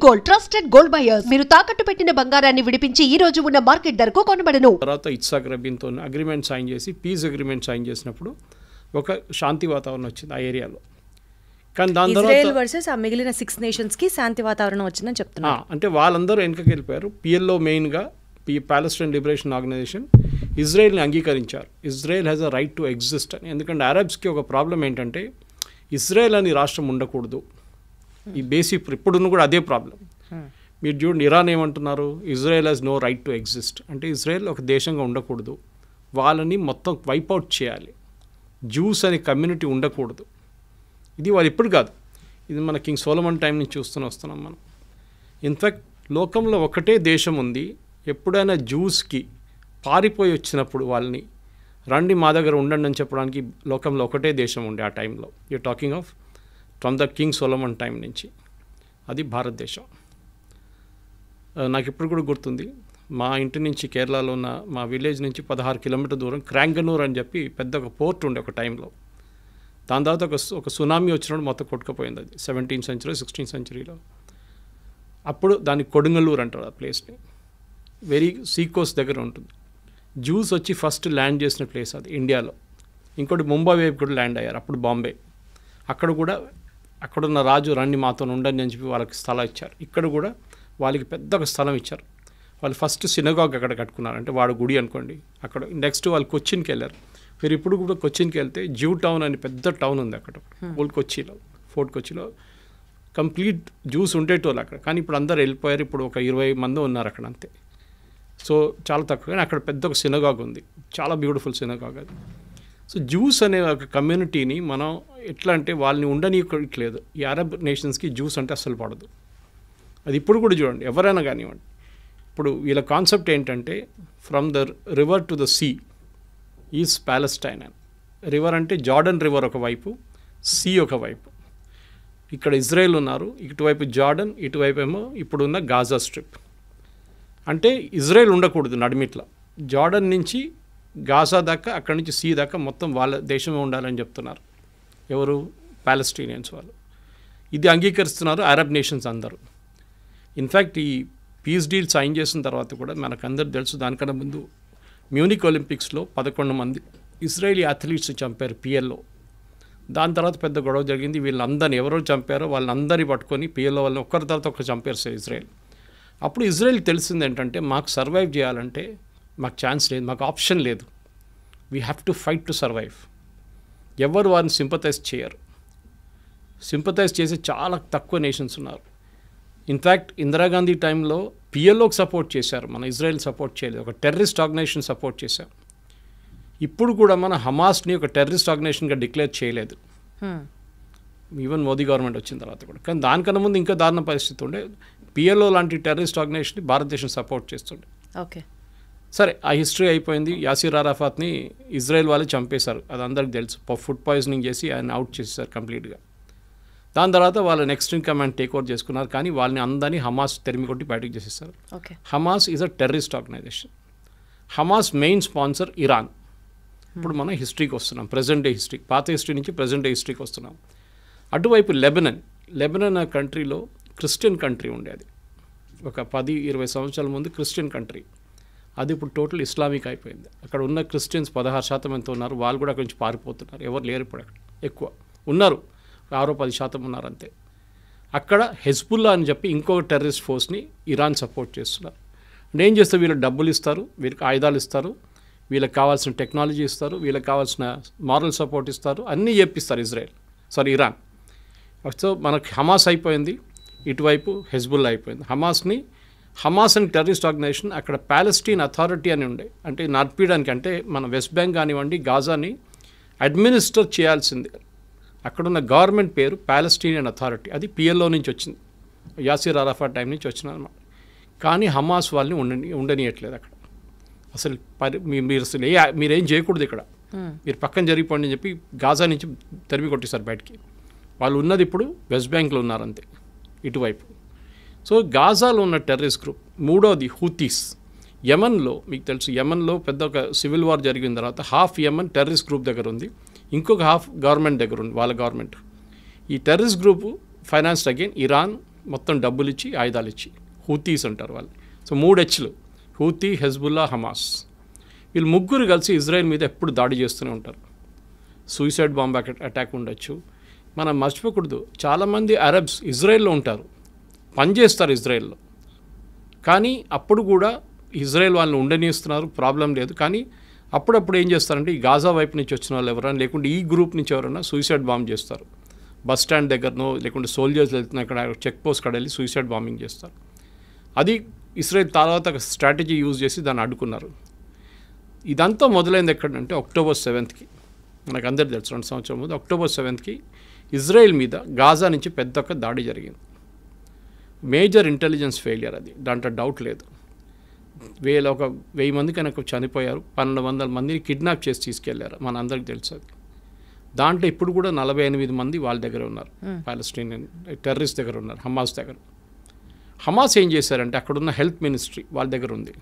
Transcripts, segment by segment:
Gold trusted gold buyers. మీరు తాకట్టు పెట్టిన బంగారాన్ని విడిపించి ఈ రోజు ఉన్న మార్కెట్ ధరకు కొనబడను. తర్వాత ఇస్సాక్ రబీన్తో అగ్రిమెంట్ సైన్ చేసి పీస్ అగ్రిమెంట్ సైన్ చేసినప్పుడు ఒక శాంతి వాతావరణం వచ్చింది ఆ ఏరియాలో. కానీ దాని ఇజ్రాయెల్ వర్సెస్ ఆ మిగిలిన 6 నేషన్స్ కి శాంతి వాతావరణం వచ్చిందని చెప్తున్నారు. అంటే వాళ్ళందరూ వెనకకి వెళ్ళిపోయారు. పిఎల్ఓ మెయిన్గా పాలస్టైన్ లిబరేషన్ ఆర్గనైజేషన్ ఇజ్రాయెల్ని అంగీకరించారు. Israel has a right to exist అని. ఎందుకంటే అరబ్స్కి ఒక ప్రాబ్లం ఏంటంటే ఇజ్రాయెల్ అని రాష్ట్రం ఉండకూడదు. ఈ బేసిక్ ఇప్పుడున్న కూడా అదే ప్రాబ్లం. మీరు చూడండి, ఇరాన్ ఏమంటున్నారు, Israel has no right to exist. అంటే ఇజ్రాయెల్ ఒక దేశంగా ఉండకూడదు, వాళ్ళని మొత్తం వైపౌట్ చేయాలి, జ్యూస్ అనే కమ్యూనిటీ ఉండకూడదు. ఇది వాళ్ళు ఇప్పుడు కాదు, ఇది మన కింగ్ సోలమన్ టైం నుంచి వస్తున్నాం మనం. ఇన్ఫ్యాక్ట్ లోకంలో ఒకటే దేశం ఉంది, ఎప్పుడైనా జ్యూస్కి పారిపోయి వచ్చినప్పుడు వాళ్ళని రండి మా దగ్గర ఉండండి అని చెప్పడానికి లోకంలో ఒకటే దేశం ఉండే ఆ టైంలో. You talking of from the king Solomon time నుంచి, అది భారతదేశం. నాకు ఇప్పుడు కూడా గుర్తుంది, మా ఇంటి నుంచి కేరళలో ఉన్న మా విలేజ్ నుంచి 16 కిలోమీటర్ దూరం క్రాంగనూర్ అని చెప్పి పెద్ద ఒక పోర్ట్ ఉండే ఒక టైంలో. దాని తర్వాత ఒక సునామీ వచ్చినప్పుడు మొత్తం కొట్టుకుపోయింది. అది 17th century 16th centuryలో. అప్పుడు దాన్ని కొడుంగలూరు అంటారు ఆ ప్లేస్ని. వెరీ సీకోస్ట్ దగ్గర ఉంటుంది. జ్యూస్ వచ్చి ఫస్ట్ ల్యాండ్ చేసిన ప్లేస్ అది ఇండియాలో. ఇంకోటి ముంబై వైపు కూడా ల్యాండ్ అయ్యారు, అప్పుడు బాంబే. అక్కడ కూడా అక్కడున్న రాజు రండి మాతో ఉండండి అని చెప్పి వాళ్ళకి స్థలం ఇచ్చారు. ఇక్కడ కూడా వాళ్ళకి పెద్ద ఒక స్థలం ఇచ్చారు. వాళ్ళు ఫస్ట్ సినగాగ్ అక్కడ కట్టుకున్నారు, అంటే వాడు గుడి అనుకోండి. అక్కడ నెక్స్ట్ వాళ్ళు కొచ్చిన్కి వెళ్ళారు. మీరు ఇప్పుడు కూడా కొచ్చిన్కి వెళ్తే జ్యూ టౌన్ అని పెద్ద టౌన్ ఉంది అక్కడ కొచ్చిలో, ఫోర్ట్ కొచ్చిలో. కంప్లీట్ జ్యూస్ ఉండేటోళ్ళు అక్కడ, కానీ ఇప్పుడు అందరు వెళ్ళిపోయారు. ఇప్పుడు ఒక 20 మంది ఉన్నారు అక్కడ అంతే. సో చాలా తక్కువ, కానీ అక్కడ పెద్ద ఒక సినగాగ్ ఉంది, చాలా బ్యూటిఫుల్ సినగాగ్ అది. సో జ్యూస్ అనే ఒక కమ్యూనిటీని మనం ఎట్లా అంటే వాళ్ళని ఉండనీయట్లేదు. ఈ అరబ్ నేషన్స్కి జ్యూస్ అంటే అస్సలు పడదు. అది ఇప్పుడు కూడా చూడండి, ఎవరైనా కానివ్వండి. ఇప్పుడు వీళ్ళ కాన్సెప్ట్ ఏంటంటే from the river to the sea is Palestine అని. రివర్ అంటే జార్డన్ రివర్ ఒకవైపు, సీ ఒకవైపు. ఇక్కడ ఇజ్రాయెల్ ఉన్నారు, ఇటువైపు జార్డన్, ఇటువైపు ఏమో ఇప్పుడున్న గాజా స్ట్రిప్. అంటే ఇజ్రాయెల్ ఉండకూడదు నడిమిట్లా, జార్డన్ నుంచి గాజా దాకా, అక్కడి నుంచి సీ దాకా మొత్తం వాళ్ళ దేశమే ఉండాలని చెప్తున్నారు. ఎవరు? పాలెస్టీనియన్స్ వాళ్ళు. ఇది అంగీకరిస్తున్నారు అరబ్ నేషన్స్ అందరూ. ఇన్ఫ్యాక్ట్ ఈ పీస్ డీల్ సైన్ చేసిన తర్వాత కూడా మనకందరూ తెలుసు, దానికన్నా ముందు మ్యూనిక్ ఒలింపిక్స్లో 11 మంది ఇజ్రాయేలీ అథ్లీట్స్ చంపారు పిఎల్లో. దాని తర్వాత పెద్ద గొడవ జరిగింది. వీళ్ళందరినీ ఎవరో చంపారో వాళ్ళందరినీ పట్టుకొని పిఎల్లో వాళ్ళని ఒక్కరి తర్వాత ఒకరు చంపారు ఇజ్రాయెల్. అప్పుడు ఇజ్రాయెల్ తెలిసింది ఏంటంటే మాకు సర్వైవ్ చేయాలంటే మాకు ఛాన్స్ లేదు, మాకు ఆప్షన్ లేదు, we have to fight to survive. ఎవరు వారిని సింపథైజ్ చేయరు. సింపథైజ్ చేసే చాలా తక్కువ నేషన్స్ ఉన్నారు. ఇన్ఫ్యాక్ట్ ఇందిరాగాంధీ టైంలో పిఎల్ఓకి సపోర్ట్ చేశారు, మన ఇజ్రాయెల్ సపోర్ట్ చేయలేదు. ఒక టెర్రరిస్ట్ ఆర్గనైజేషన్ సపోర్ట్ చేశారు. ఇప్పుడు కూడా మన హమాస్ని ఒక టెర్రరిస్ట్ ఆర్గనైజేషన్గా డిక్లేర్ చేయలేదు, ఈవెన్ మోదీ గవర్నమెంట్ వచ్చిన తర్వాత కూడా. కానీ దానికన్నా ముందు ఇంకా దారుణ పరిస్థితి ఉండే. పిఎల్ఓ లాంటి టెర్రరిస్ట్ ఆర్గనైజేషన్ని భారతదేశం సపోర్ట్ చేస్తుండే. ఓకే, సరే ఆ హిస్టరీ అయిపోయింది. యాసిర్ అరాఫాత్ని ఇజ్రాయెల్ వాళ్ళు చంపేశారు, అది అందరికి తెలుసు. ఫుడ్ పాయిజనింగ్ చేసి ఆయన అవుట్ చేసేసారు కంప్లీట్గా. దాని తర్వాత వాళ్ళు next in command take over చేసుకున్నారు, కానీ వాళ్ళని అందరినీ హమాస్ తెరిమి కొట్టి బయటకు చేసేస్తారు. Hamas is a terrorist organization. Hamas main sponsor Iran. ఇప్పుడు మనం హిస్టరీకి వస్తున్నాం, ప్రజెంట్ డే హిస్టరీ, పాత హిస్టరీ నుంచి ప్రజెంట్ డే హిస్టరీకి వస్తున్నాం. అటువైపు లెబనన్ ఆ కంట్రీలో క్రిస్టియన్ కంట్రీ ఉండేది. ఒక 10-20 సంవత్సరాల ముందు క్రిస్టియన్ కంట్రీ, అది ఇప్పుడు టోటల్ ఇస్లామిక్ అయిపోయింది. అక్కడ ఉన్న క్రిస్టియన్స్ 16% ఎంత ఉన్నారు, వాళ్ళు కూడా అక్కడి నుంచి పారిపోతున్నారు. ఎవరు లేరు ఇప్పుడు అక్కడ, ఎక్కువ ఉన్నారు 6-10% ఉన్నారు అంతే. అక్కడ హెజ్బుల్లా అని చెప్పి ఇంకొక టెర్రరిస్ట్ ఫోర్స్ని ఇరాన్ సపోర్ట్ చేస్తున్నారు. అంటే ఏం చేస్తారు, వీళ్ళకి డబ్బులు ఇస్తారు, వీళ్ళకి ఆయుధాలు ఇస్తారు, వీళ్ళకి కావాల్సిన టెక్నాలజీ ఇస్తారు, వీళ్ళకి కావాల్సిన మారల్ సపోర్ట్ ఇస్తారు, అన్నీ చెప్పిస్తారు ఇరాన్. సో మనకి హమాస్ అయిపోయింది, ఇటువైపు హెజ్బుల్లా అయిపోయింది. హమాస్ అని టెర్రరిస్ట్ ఆర్గనైజేషన్ అక్కడ ప్యాలెస్టీన్ అథారిటీ అని ఉండే, అంటే నడిపించడానికి, అంటే మన వెస్ట్ బ్యాంక్ కానివ్వండి గాజాని అడ్మినిస్టర్ చేయాల్సింది. అక్కడున్న గవర్నమెంట్ పేరు ప్యాలెస్టీనియన్ అథారిటీ, అది పిఎల్ఓ నుంచి వచ్చింది, యాసిర్ అరాఫాత్ టైం నుంచి వచ్చింది అనమాట. కానీ హమాస్ వాళ్ళని ఉండనియట్లేదు అక్కడ అసలు. మీరేం చేయకూడదు ఇక్కడ, మీరు పక్కన జరిగిపోండి అని చెప్పి గాజా నుంచి తరిమి కొట్టేశారు బయటికి. వాళ్ళు ఉన్నది ఇప్పుడు వెస్ట్ బ్యాంక్లో ఉన్నారంతే ఇటువైపు. సో గాజాలో ఉన్న టెర్రరిస్ట్ గ్రూప్. మూడోది హూతీస్. యమన్లో మీకు తెలుసు, యమన్లో పెద్ద ఒక సివిల్ వార్ జరిగిన తర్వాత హాఫ్ యమన్ టెర్రరిస్ట్ గ్రూప్ దగ్గర ఉంది, ఇంకొక హాఫ్ గవర్నమెంట్ దగ్గర ఉంది, వాళ్ళ గవర్నమెంట్. ఈ terrorist group financed again Iran, మొత్తం డబ్బులు ఇచ్చి ఆయుధాలు ఇచ్చి. హూతీస్ అంటారు వాళ్ళు. సో 3 Hలు, హూతీ, హెజ్బుల్లా, హమాస్. వీళ్ళు ముగ్గురు కలిసి ఇజ్రాయెల్ మీద ఎప్పుడు దాడి చేస్తూనే ఉంటారు. సూసైడ్ బాంబ్ అటాక్ ఉండొచ్చు. మనం మర్చిపోకూడదు, చాలామంది అరబ్స్ ఇజ్రాయెల్లో ఉంటారు, పనిచేస్తారు ఇజ్రాయెల్లో. కానీ అప్పుడు కూడా ఇజ్రాయెల్ వాళ్ళని ఉండనిస్తున్నారు, ప్రాబ్లం లేదు. కానీ అప్పుడప్పుడు ఏం చేస్తారంటే ఈ గాజా వైపు నుంచి వచ్చిన వాళ్ళు ఎవరైనా, లేకుంటే ఈ గ్రూప్ నుంచి ఎవరైనా సూసైడ్ బాంబ్ చేస్తారు. బస్ స్టాండ్ దగ్గరనో లేకుంటే సోల్జర్స్ వెళ్తున్న అక్కడ చెక్ పోస్ట్ కాడ వెళ్ళి సూసైడ్ బాంబింగ్ చేస్తారు. అది ఇజ్రాయెల్ తర్వాత స్ట్రాటజీ యూజ్ చేసి దాన్ని అడ్డుకున్నారు. ఇదంతా మొదలైంది ఎక్కడంటే October 7th మనకు అందరికీ తెలుసు, 2 సంవత్సరాల ముందు October 7th ఇజ్రాయెల్ మీద గాజా నుంచి పెద్ద ఒక దాడి జరిగింది. మేజర్ ఇంటెలిజెన్స్ ఫెయిలియర్ అది, దాంట్లో డౌట్ లేదు. 1000 మంది కనుక చనిపోయారు, 1200 మందిని కిడ్నాప్ చేసి తీసుకెళ్లారు, మన అందరికి తెలుసు అది. దాంట్లో ఇప్పుడు కూడా 48 మంది వాళ్ళ దగ్గర ఉన్నారు, పాలస్టీనియన్ టెర్రరిస్ట్ దగ్గర ఉన్నారు, హమాస్ దగ్గర. హమాస్ ఏం చేశారంటే అక్కడున్న హెల్త్ మినిస్ట్రీ వాళ్ళ దగ్గర ఉంది,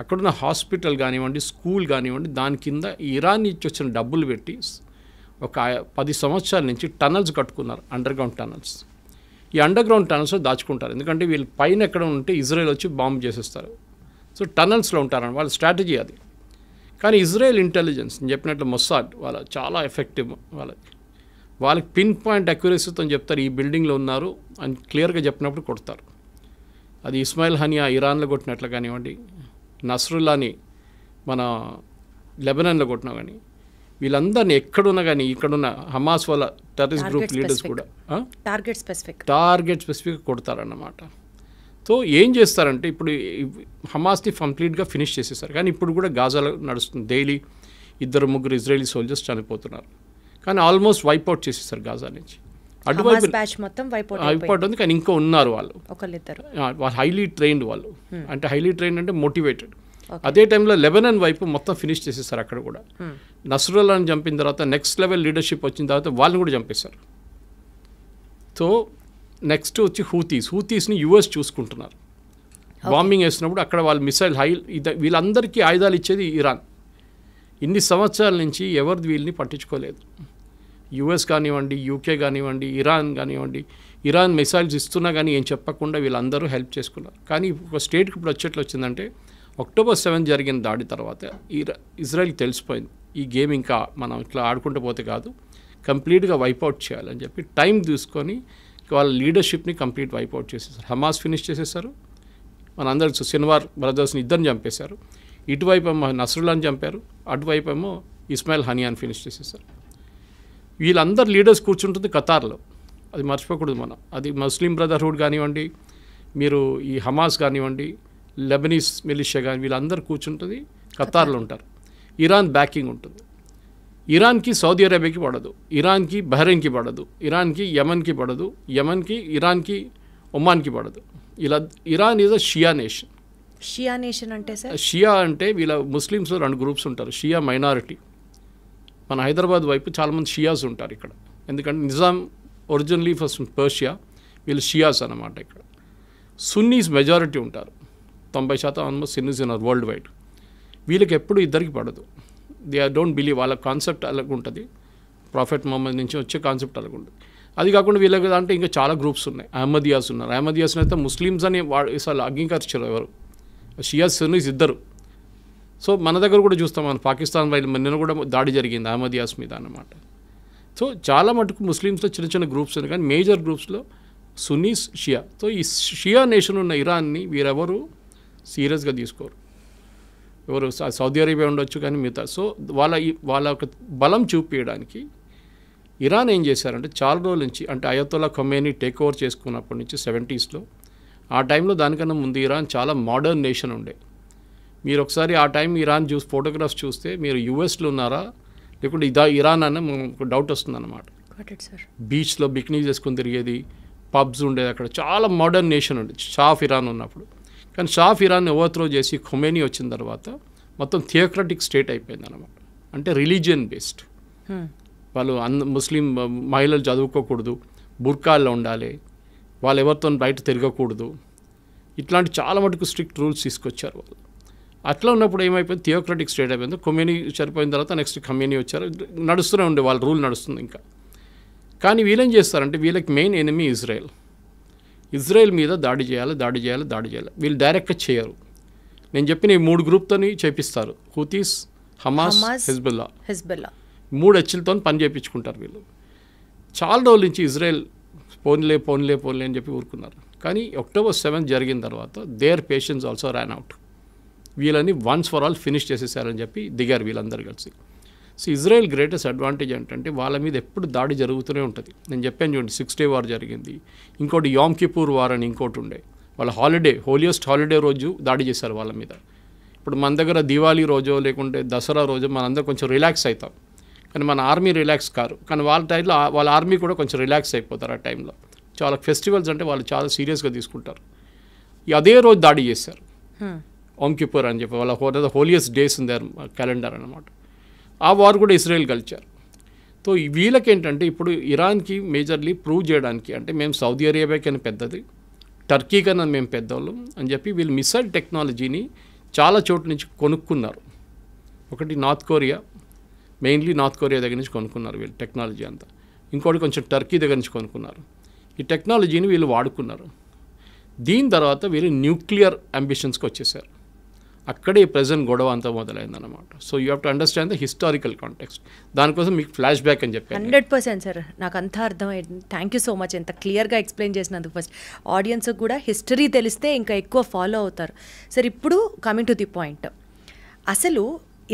అక్కడున్న హాస్పిటల్ కానివ్వండి, స్కూల్ కానివ్వండి, దాని కింద ఇరాన్ నుంచి వచ్చిన డబ్బులు పెట్టి ఒక 10 సంవత్సరాల నుంచి టనల్స్ కట్టుకున్నారు, అండర్గ్రౌండ్ టనల్స్. ఈ అండర్గ్రౌండ్ టనల్స్లో దాచుకుంటారు, ఎందుకంటే వీళ్ళు పైన ఎక్కడ ఉంటే ఇజ్రాయెల్ వచ్చి బాంబు చేసేస్తారు. సో టనల్స్లో ఉంటారని వాళ్ళ స్ట్రాటజీ అది. కానీ ఇజ్రాయెల్ ఇంటెలిజెన్స్ నేను చెప్పినట్లు మొస్సాడ్ వాళ్ళ చాలా ఎఫెక్టివ్. వాళ్ళకి పిన్ పాయింట్ అక్యురసీతో చెప్తారు ఈ బిల్డింగ్లో ఉన్నారు అని క్లియర్గా చెప్పినప్పుడు కొడతారు. అది ఇస్మాయిల్ హనియా ఇరాన్లో కొట్టినట్లు కానివ్వండి, నస్రుల్లాని మన లెబనాన్లో కొట్టినా కానీ, వీళ్ళందరినీ ఎక్కడున్నా కానీ ఇక్కడున్న హమాస్ వాళ్ళ టెర్రరిస్ట్ గ్రూప్ లీడర్స్ కూడా టార్గెట్ స్పెసిఫిక్ కొడతారన్నమాట. సో ఏం చేస్తారంటే ఇప్పుడు హమాస్ని కంప్లీట్గా ఫినిష్ చేసేసారు. కానీ ఇప్పుడు కూడా గాజాలో నడుస్తుంది, డైలీ 2-3 ఇజ్రాయలీ సోల్జర్స్ చనిపోతున్నారు. కానీ ఆల్మోస్ట్ వైప్అవుట్ చేసేసారు గాజా నుంచి. అటువైపు వైప్అవుట్ ఉంది, కానీ ఇంకా ఉన్నారు వాళ్ళు హైలీ ట్రైన్డ్ వాళ్ళు. అంటే హైలీ ట్రైన్డ్ అంటే మోటివేటెడ్. అదే టైంలో లెబనాన్ వైపు మొత్తం ఫినిష్ చేసేసారు అక్కడ కూడా. నస్రుల్లాని చంపిన తర్వాత నెక్స్ట్ లెవెల్ లీడర్షిప్ వచ్చిన తర్వాత వాళ్ళని కూడా చంపేశారు. సో నెక్స్ట్ వచ్చి హూతీస్ని యుఎస్ చూసుకుంటున్నారు. బాంబింగ్ వేసినప్పుడు అక్కడ వాళ్ళు మిసైల్ వీళ్ళందరికీ ఆయుధాలు ఇచ్చేది ఇరాన్. ఇన్ని సంవత్సరాల నుంచి ఎవరిది వీళ్ళని పట్టించుకోలేదు. యుఎస్ కానివ్వండి, యూకే కానివ్వండి, ఇరాన్ కానివ్వండి, ఇరాన్ మిసైల్స్ ఇస్తున్నా కానీ ఏం చెప్పకుండా వీళ్ళందరూ హెల్ప్ చేసుకున్నారు. కానీ ఒక స్టేట్కి ఇప్పుడు వచ్చేట్లు వచ్చిందంటే October 7 జరిగిన దాడి తర్వాత ఇజ్రాయెల్కి తెలిసిపోయింది ఈ గేమ్ ఇంకా మనం ఇట్లా ఆడుకుంటూ పోతే కాదు, కంప్లీట్గా వైప్అవుట్ చేయాలని చెప్పి టైం తీసుకొని వాళ్ళ లీడర్షిప్ని కంప్లీట్ వైప్అవుట్ చేసేసారు. హమాస్ ఫినిష్ చేసేసారు, మనందరికి సిన్వార్ బ్రదర్స్ని ఇద్దరిని చంపేశారు. ఇటువైపు ఏమో నస్రుల్లాని చంపారు, అటువైపు ఏమో ఇస్మాయిల్ హనియాని ఫినిష్ చేసేసారు. వీళ్ళందరు లీడర్స్ కూర్చుంటుంది ఖతార్లో, అది మర్చిపోకూడదు మనం. అది ముస్లిం బ్రదర్హుడ్ కానివ్వండి, మీరు ఈ హమాస్ కానివ్వండి, లెబనీస్ మిలిషియా కానీ వీళ్ళందరూ కూర్చుంటుంది ఖతార్లో ఉంటారు. ఇరాన్ బ్యాకింగ్ ఉంటుంది. ఇరాన్కి సౌదీ అరేబియాకి పడదు, ఇరాన్కి బహ్రెయిన్కి పడదు, ఇరాన్కి యమన్కి పడదు, యమన్కి ఇరాన్కి ఒమాన్కి పడదు. ఇలా Iran is a Shia nation. షియా అంటే వీళ్ళ ముస్లిమ్స్లో 2 గ్రూప్స్ ఉంటారు. షియా మైనారిటీ, మన హైదరాబాద్ వైపు చాలామంది షియాస్ ఉంటారు ఇక్కడ, ఎందుకంటే నిజాం ఒరిజినలీ ఫస్ట్ పర్షియా, వీళ్ళు షియాస్ అన్నమాట. ఇక్కడ సున్నీస్ మెజారిటీ ఉంటారు, 90% ఆల్మోస్ట్ సున్నీస్ ఉన్నారు వరల్డ్ వైడ్. వీళ్ళకి ఎప్పుడు ఇద్దరికి పడదు. దే డోంట్ బిలీవ్, వాళ్ళ కాన్సెప్ట్ అలాగ ఉంటుంది, ప్రాఫెట్ మొహమ్మద్ నుంచి వచ్చే కాన్సెప్ట్ అలాగ ఉంటుంది. అది కాకుండా వీళ్ళకి అంటే ఇంకా చాలా గ్రూప్స్ ఉన్నాయి. అహ్మదియాస్ ఉన్నారు, అహ్మదియాస్ని అయితే ముస్లిమ్స్ అని అసలు అంగీకరించారు ఎవరు, షియాస్ సున్నీస్ ఇద్దరు. సో మన దగ్గర కూడా చూస్తాం, మన పాకిస్తాన్ వైపు నిన్న కూడా దాడి జరిగింది అహ్మదియాస్ మీద అన్నమాట. సో చాలా మటుకు ముస్లిమ్స్లో చిన్న చిన్న గ్రూప్స్ ఉన్నాయి, కానీ మేజర్ గ్రూప్స్లో సున్నీస్, షియా. సో ఈ షియా నేషన్ ఉన్న ఇరాన్ని వీరెవరు సీరియస్గా తీసుకోరు. ఎవరు సౌదీ అరేబియా ఉండొచ్చు కానీ మిగతా. సో వాళ్ళ ఒక బలం చూపించడానికి ఇరాన్ ఏం చేశారంటే చాలా రోజుల నుంచి, అంటే అయతొల్లా ఖొమేనీ టేక్ ఓవర్ చేసుకున్నప్పటి నుంచి 70s ఆ టైంలో దానికన్నా ముందు ఇరాన్ చాలా మోడర్న్ నేషన్ ఉండే. మీరు ఒకసారి ఆ టైం ఇరాన్ ఫోటోగ్రాఫ్స్ చూస్తే మీరు యూఎస్లో ఉన్నారా లేకుంటే ఇరాన్ అన్న ఒక డౌట్ వస్తుందన్నమాట. బీచ్లో బికినీ చేసుకుని తిరిగేది, పబ్స్ ఉండేది, అక్కడ చాలా మోడర్న్ నేషన్ ఉండేది షా ఆఫ్ ఇరాన్ ఉన్నప్పుడు. కానీ షా ఆఫ్ ఇరాన్ ఓవర్త్రో చేసి ఖొమేనీ వచ్చిన తర్వాత మొత్తం థియోక్రటిక్ స్టేట్ అయిపోయింది అన్నమాట. అంటే రిలీజియన్ బేస్డ్. వాళ్ళు ముస్లిం మహిళలు చదువుకోకూడదు, బుర్కాల్లో ఉండాలి, వాళ్ళు ఎవరితో బయట తిరగకూడదు, ఇట్లాంటి చాలా మటుకు స్ట్రిక్ట్ రూల్స్ తీసుకొచ్చారు వాళ్ళు. అట్లా ఉన్నప్పుడు ఏమైపోయింది, థియోక్రటిక్ స్టేట్ అయిపోయింది. ఖొమేనీ చనిపోయిన తర్వాత నెక్స్ట్ ఖొమేనీ వచ్చారు, నడుస్తూనే ఉండే వాళ్ళ రూల్ నడుస్తుంది ఇంకా. కానీ వీళ్ళేం చేస్తారంటే వీళ్ళకి మెయిన్ ఎనిమీ ఇజ్రాయెల్. ఇజ్రాయెల్ మీద దాడి చేయాలి. వీళ్ళు డైరెక్ట్గా చేయరు. నేను చెప్పిన ఈ 3 గ్రూప్తోని చేపిస్తారు. హూతీస్, హమాస్, హిజ్బుల్లా 3 హెచ్లతో పని చేయించుకుంటారు వీళ్ళు. చాలా రోజుల నుంచి ఇజ్రాయెల్ పోన్లే అని చెప్పి ఊరుకున్నారు. కానీ October 7 జరిగిన తర్వాత their patience also ran out. వీళ్ళని వన్స్ ఫర్ ఆల్ ఫినిష్ చేసేసారని చెప్పి దిగారు వీళ్ళందరూ కలిసి. సో ఇజ్రాయెల్ గ్రేటెస్ట్ అడ్వాంటేజ్ ఏంటంటే వాళ్ళ మీద ఎప్పుడు దాడి జరుగుతూనే ఉంటుంది. నేను చెప్పాను చూడండి, 6 Day వార్ జరిగింది. ఇంకోటి యామ్ కిపూర్ వార్ అని ఇంకోటి ఉండే. వాళ్ళ హోలియెస్ట్ హాలిడే రోజు దాడి చేశారు వాళ్ళ మీద. ఇప్పుడు మన దగ్గర దివాళీ రోజో లేకుంటే దసరా రోజు మనందరం కొంచెం రిలాక్స్ అవుతాం, కానీ మన ఆర్మీ రిలాక్స్ కారు. కానీ వాళ్ళ టైంలో వాళ్ళ ఆర్మీ కూడా కొంచెం రిలాక్స్ అయిపోతారు ఆ టైంలో. చాలా ఫెస్టివల్స్ అంటే వాళ్ళు చాలా సీరియస్గా తీసుకుంటారు. అదే రోజు దాడి చేశారు, యామ్ కిపూర్ అని చెప్పి. వాళ్ళ holiest days in there calendar అన్నమాట. ఆ వార్ కూడా ఇజ్రాయెల్ గెలిచారు. సో వీళ్ళకేంటంటే ఇప్పుడు ఇరాన్కి మేజర్లీ ప్రూవ్ చేయడానికి, అంటే మేము సౌదీ అరేబియా కన్నా పెద్దది, టర్కీ కన్నా మేము పెద్దవాళ్ళం అని చెప్పి వీళ్ళు మిసైల్ టెక్నాలజీని చాలా చోట్ల నుంచి కొనుక్కున్నారు. ఒకటి north Korea, mainly north Korea దగ్గర నుంచి కొనుక్కున్నారు వీళ్ళు టెక్నాలజీ అంతా. ఇంకోటి కొంచెం టర్కీ దగ్గర నుంచి కొనుక్కున్నారు. ఈ టెక్నాలజీని వీళ్ళు వాడుకున్నారు. దీని తర్వాత వీళ్ళు న్యూక్లియర్ అంబిషన్స్కి వచ్చేసారు. అక్కడే ప్రజెంట్ గొడవ అంతా మొదలైందన్నమాట. So you have to understand the historical context. దానికోసం మీకు ఫ్లాష్ బ్యాక్ అని చెప్పాను. 100% సార్, నాకు అంతా అర్థమైంది. థ్యాంక్ యూ సో మచ్ ఎంత క్లియర్గా ఎక్స్ప్లెయిన్ చేసినందుకు. ఫస్ట్ ఆడియన్స్కి కూడా హిస్టరీ తెలిస్తే ఇంకా ఎక్కువ ఫాలో అవుతారు. సార్ ఇప్పుడు కమింగ్ టు ది పాయింట్, అసలు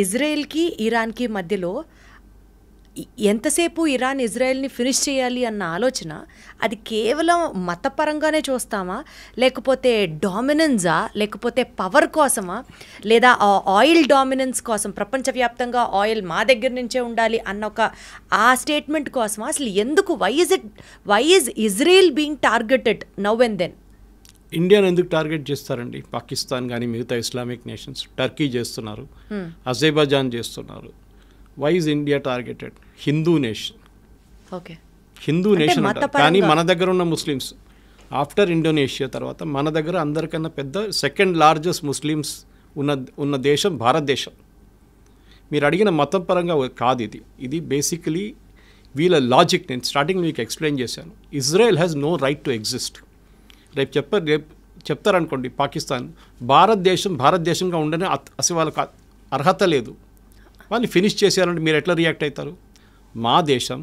ఇజ్రాయెల్కి ఇరాన్కి మధ్యలో ఎంతసేపు ఇరాన్ ఇజ్రాయెల్ని ఫినిష్ చేయాలి అన్న ఆలోచన, అది కేవలం మతపరంగానే చూస్తామా, లేకపోతే డామినెన్సా, లేకపోతే పవర్ కోసమా, లేదా ఆయిల్ డామినెన్స్ కోసం, ప్రపంచవ్యాప్తంగా ఆయిల్ మా దగ్గర నుంచే ఉండాలి అన్న ఆ స్టేట్మెంట్ కోసమా? అసలు ఎందుకు, why is Israel being targeted now and then? ఇండియాని ఎందుకు టార్గెట్ చేస్తారండి? పాకిస్తాన్ కానీ మిగతా ఇస్లామిక్ నేషన్స్, టర్కీ చేస్తున్నారు, అజర్బైజాన్ చేస్తున్నారు. Why is India targeted? Hindu nation. Okay, Hindu nation అంటారు. కానీ మన దగ్గర ఉన్న ముస్లిమ్స్ ఆఫ్టర్ ఇండోనేషియా తర్వాత మన దగ్గర అందరికన్నా పెద్ద సెకండ్ లార్జెస్ట్ ముస్లిమ్స్ ఉన్న దేశం భారతదేశం. మీరు అడిగిన మతం పరంగా కాదు ఇది బేసికలీ వీళ్ళ లాజిక్. నేను స్టార్టింగ్ మీకు ఎక్స్ప్లెయిన్ చేశాను. Israel has no right to exist. రేపు చెప్తారనుకోండి పాకిస్తాన్, భారతదేశంగా ఉండనే అసలు వాళ్ళకి అర్హత లేదు, వాళ్ళని ఫినిష్ చేసేయాలంటే మీరు ఎట్లా రియాక్ట్ అవుతారు? మా దేశం,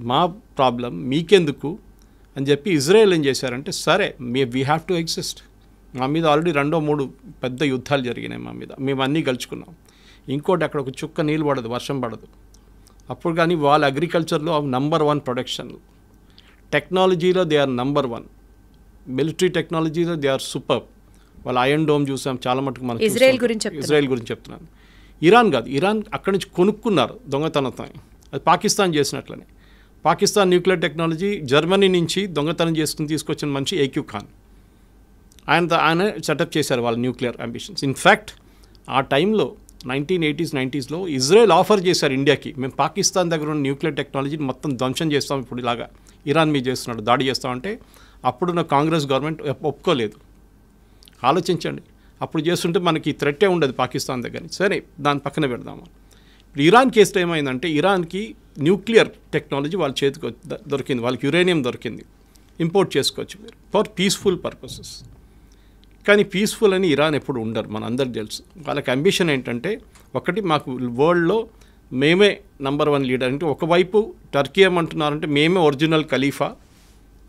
మా ప్రాబ్లం మీకెందుకు అని చెప్పి ఇజ్రాయెల్ ఏం చేశారంటే, సరే వీ హ్యావ్ టు ఎగ్జిస్ట్. మా మీద ఆల్రెడీ 2-3 పెద్ద యుద్ధాలు జరిగినాయి మా మీద, మేము అన్నీ గెలుచుకున్నాం. ఇంకోటి అక్కడ ఒక చుక్క నీళ్ళు పడదు, వర్షం పడదు. అప్పుడు కానీ వాళ్ళ అగ్రికల్చర్లో నంబర్ 1 ప్రొడక్షన్, టెక్నాలజీలో దే ఆర్ నంబర్ 1, మిలిటరీ టెక్నాలజీలో దే ఆర్ సూపర్. వాళ్ళ ఐరన్ డోమ్ చూసాం చాలా మటుకు. మనం ఇజ్రాయెల్ గురించి చెప్తున్నాను. ఇరాన్ కాదు, ఇరాన్ అక్కడి నుంచి కొనుక్కున్నారు దొంగతనంతో. అది పాకిస్తాన్ చేసినట్లనే. పాకిస్తాన్ న్యూక్లియర్ టెక్నాలజీ జర్మనీ నుంచి దొంగతనం చేసుకుని తీసుకొచ్చిన మనిషి ఏక్యూ ఖాన్. ఆయన సెటప్ చేశారు వాళ్ళ న్యూక్లియర్ అంబిషన్స్. ఇన్ఫ్యాక్ట్ ఆ టైంలో 1980s 90sలో ఇజ్రాయెల్ ఆఫర్ చేశారు ఇండియాకి, మేము పాకిస్తాన్ దగ్గర ఉన్న న్యూక్లియర్ టెక్నాలజీని మొత్తం ధ్వంసం చేస్తాం, ఇప్పుడు ఇలాగా ఇరాన్ మీద చేస్తున్నాడు, దాడి చేస్తామంటే అప్పుడున్న కాంగ్రెస్ గవర్నమెంట్ ఒప్పుకోలేదు. ఆలోచించండి, అప్పుడు చేస్తుంటే మనకి థ్రెట్టే ఉండదు పాకిస్తాన్ దగ్గర. సరే దాని పక్కన పెడదాము. ఇప్పుడు ఇరాన్ కేసులో ఏమైందంటే, ఇరాన్కి న్యూక్లియర్ టెక్నాలజీ వాళ్ళ చేతికి దొరికింది, వాళ్ళకి యురేనియం దొరికింది, ఇంపోర్ట్ చేసుకోవచ్చు మీరు ఫర్ పీస్ఫుల్ పర్పసెస్. కానీ పీస్ఫుల్ అని ఇరాన్ ఎప్పుడు ఉండరు, మన అందరికి తెలుసు. వాళ్ళకి అంబిషన్ ఏంటంటే, ఒకటి మాకు వరల్డ్లో మేమే నంబర్ 1 లీడర్. అంటే ఒకవైపు టర్కీ ఏమంటున్నారంటే మేమే ఒరిజినల్ ఖలీఫా,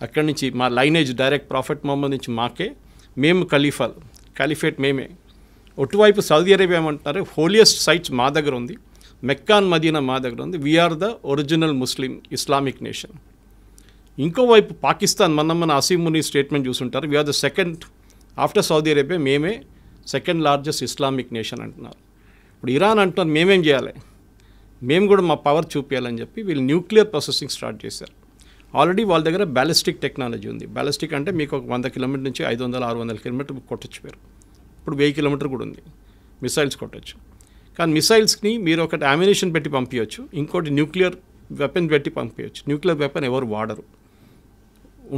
అక్కడి నుంచి మా లైనేజ్ డైరెక్ట్ ప్రాఫెట్ మొహమ్మద్ నుంచి మాకే, మేము ఖలీఫేట్ మేమే. ఒటువైపు సౌదీ అరేబియా ఏమంటున్నారు, హోలియెస్ట్ సైట్స్ మా దగ్గర ఉంది, మెక్కాన్ మదీనా మా దగ్గర ఉంది, we are the original Muslim Islamic nation. ఇంకోవైపు పాకిస్తాన్, మన అసీం ముని స్టేట్మెంట్ చూసుంటారు, we are the second after Saudi Arabia, మేమే సెకండ్ లార్జెస్ట్ ఇస్లామిక్ నేషన్ అంటున్నారు. ఇప్పుడు ఇరాన్ అంటున్నారు మేమేం చేయాలి, మేము కూడా మా పవర్ చూపించాలని చెప్పి వీళ్ళు న్యూక్లియర్ ప్రాసెసింగ్ స్టార్ట్ చేశారు. ఆల్రెడీ వాళ్ళ దగ్గర బ్యాలిస్టిక్ టెక్నాలజీ ఉంది. బ్యాలిస్టిక్ అంటే మీకు ఒక 100 కిలోమీటర్ నుంచి 500-600 కిలోమీటర్ కొట్టచ్చు మీరు. ఇప్పుడు 1000 కిలోమీటర్ కూడా ఉంది, మిసైల్స్ కొట్టచ్చు. కానీ మిసైల్స్ని మీరు ఒకటి అమ్యునిషన్ పెట్టి పంపించవచ్చు, ఇంకోటి న్యూక్లియర్ వెపన్ పెట్టి పంపించవచ్చు. న్యూక్లియర్ వెపన్ ఎవరు వాడరు,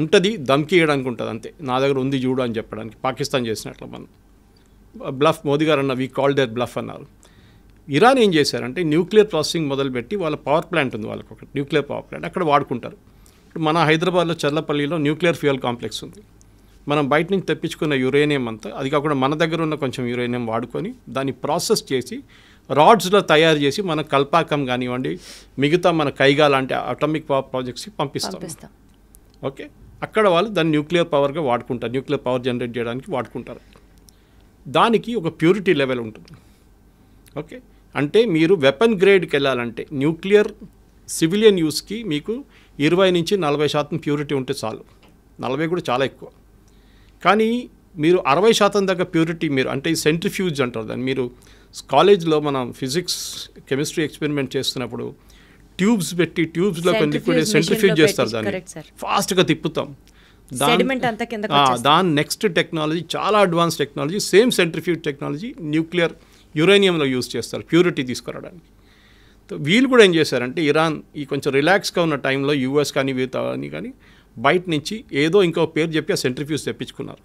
ఉంటుంది దమ్కి ఇవ్వడానికి ఉంటుంది అంతే, నా దగ్గర ఉంది చూడు అని చెప్పడానికి. పాకిస్తాన్ చేసినట్లు మనం బ్లఫ్, మోదీ గారు అన్న వీ కాల్ దేర్ బ్లఫ్ అన్నారు. ఇరాన్ ఏం చేశారంటే న్యూక్లియర్ ప్రాసెసింగ్ మొదలుపెట్టి వాళ్ళ పవర్ ప్లాంట్ ఉంది, వాళ్ళకి ఒక న్యూక్లియర్ పవర్ ప్లాంట్ అక్కడ వాడుకుంటారు. ఇప్పుడు మన హైదరాబాద్లో చర్లపల్లిలో న్యూక్లియర్ ఫ్యూయల్ కాంప్లెక్స్ ఉంది. మనం బయట నుంచి తెప్పించుకున్న యురేనియం అంతా, అది కాకుండా మన దగ్గర ఉన్న కొంచెం యురేనియం వాడుకొని దాన్ని ప్రాసెస్ చేసి రాడ్స్లో తయారు చేసి మన కల్పాకం కానివ్వండి, మిగతా మన కైగా లాంటి అటామిక్ పవర్ ప్రాజెక్ట్స్కి పంపిస్తాం. ఓకే, అక్కడ వాళ్ళు దాన్ని న్యూక్లియర్ పవర్గా వాడుకుంటారు, న్యూక్లియర్ పవర్ జనరేట్ చేయడానికి వాడుకుంటారు. దానికి ఒక ప్యూరిటీ లెవెల్ ఉంటుంది. ఓకే, అంటే మీరు వెపన్ గ్రేడ్కి వెళ్ళాలంటే న్యూక్లియర్ సివిలియన్ యూస్కి మీకు 20 నుంచి 40% ప్యూరిటీ ఉంటే చాలు. 40 కూడా చాలా ఎక్కువ. కానీ మీరు 60% దాకా ప్యూరిటీ మీరు, అంటే ఈ సెంట్రిఫ్యూజ్ అంటారు దాన్ని. మీరు కాలేజ్లో మనం ఫిజిక్స్ కెమిస్ట్రీ ఎక్స్పెరిమెంట్ చేస్తున్నప్పుడు ట్యూబ్స్ పెట్టి ట్యూబ్స్లో కొన్ని సెంట్రిఫ్యూజ్ చేస్తారు, దాన్ని ఫాస్ట్గా తిప్పుతాం. దాని నెక్స్ట్ టెక్నాలజీ చాలా advance technology, same centrifuge technology nuclear యురేనియంలో యూజ్ చేస్తారు ప్యూరిటీ తీసుకురావడానికి. వీళ్ళు కూడా ఏం చేశారంటే ఇరాన్ ఈ కొంచెం రిలాక్స్గా ఉన్న టైంలో యూఎస్ కానీ కానీ బయట నుంచి ఏదో ఇంకో పేరు చెప్పి ఆ సెంట్రిఫ్యూజ్ తెప్పించుకున్నారు.